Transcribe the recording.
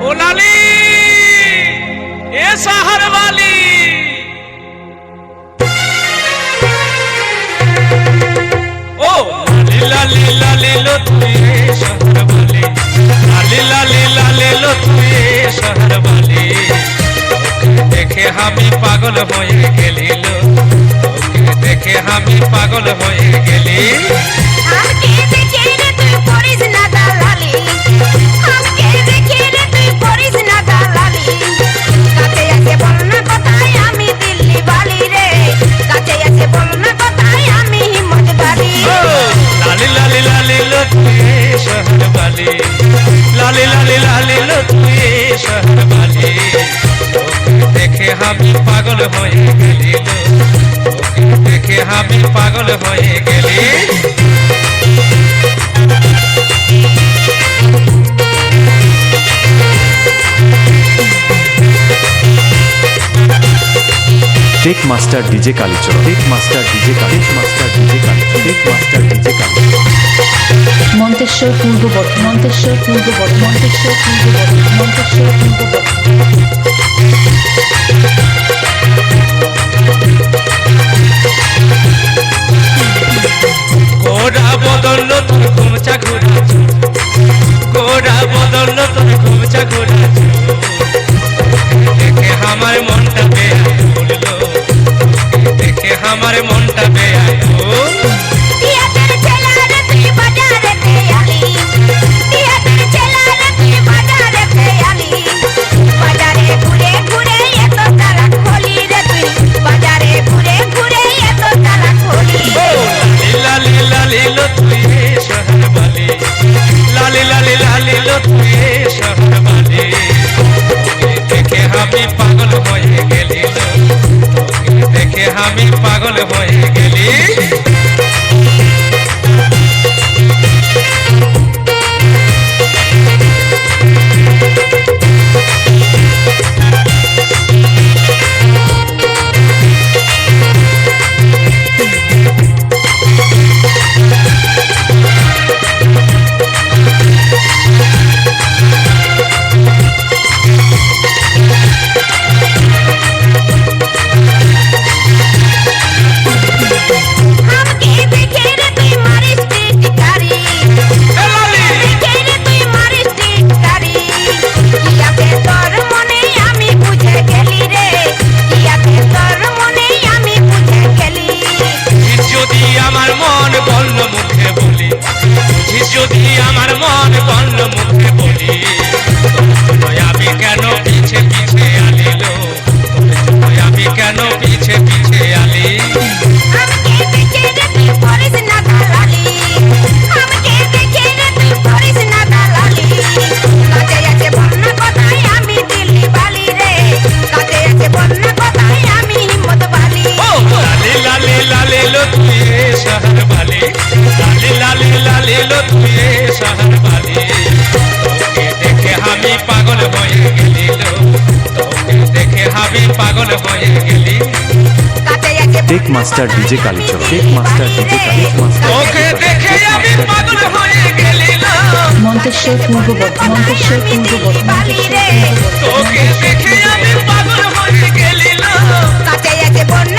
ओ लाली ए शहर वाली ओ लाली लाली लाली लो तू ये शहर वाली लाली लाली लाली लो तू ये शहर वाली देखे हमी पागल হয়ে গেলি লো देखे हमी पागल হয়ে গেলি हमके देखे रे तू परिस ना दालाली हमके देखे रे तू परिस ना दालाली काते आके बोलना কথাই আমি দিল্লি वाली रे काते आके बोलना কথাই আমি हिम्मत वाली लाली लाली लाली लो तू ये शहर वाली लाली लाली लाली लो तू ये शहर वाली देखे हमी पागल হয়ে গেলি লো देखे हमी पागल হয়ে গেলি tech master DJ Kalicharan tech master DJ master DJ Kalicharan tech master DJ Kalicharan Manteswar Purba Bardhaman Manteswar Purba Bardhaman Manteswar Purba Bardhaman Manteswar Purba Bardhaman কোড়া বদল তোর ঘুমচা ঘোরা কোড়া বদল তোর ঘুমচা ঘোরা দেখে আমার মনটা বেয়াই বললো দেখে আমার মনটা বেয়াই दिया तेरे चला रे तू बाजार पे आली दिया तेरे चला रे तू बाजार पे आली बाजारे घुरे घुरे ये तो ताला खोली रे तू बाजारे घुरे घुरे ये तो ताला खोली लाली लाली लो तू ये शहर वाली लाली लाली लाली लो तू ये शहर वाली देखे हमी पागल হয়ে গেলি লো देखे हमी पागल হয়ে গেলি हमके देखे रे तू मारिस टिटकारी देखे रे तू मारिस टिटकारी किया के तोर मने आमी बुझे गेली रे किया के तोर मने आमी बुझे गेली যদি আমার মন বলল মুখে বলি বুঝিস যদি আমার মন বলল মুখে বলি আমি কেন পিছে পিছে আলিলো আমি কেন পিছে পিছে আলি हमके देखे रे तू परिस ना दालाली हमके देखे रे तू परिस ना दालाली काते आके बोलना কথাই আমি দিল্লি वाली रे काते आके बोलना কথাই আমি हिम्मत वाली लाली लाली लाली लो तू ये शहर वाली लाली लाली लाली लो तू ये शहर वाली देखे हमी पागल হয়ে গেলি লো देखे हमी पागल হয়ে গেলি काते आके tech master DJ Kalicharan tech master DJ Kalicharan তোকে দেখে আমি পাগল হয়ে গেলি লো মন্তেশ্বর পূর্ব বর্ধমান মন্তেশ্বর পূর্ব বর্ধমান वाली रे তোকে দেখে আমি পাগল হয়ে গেলি লো काते आके बोलना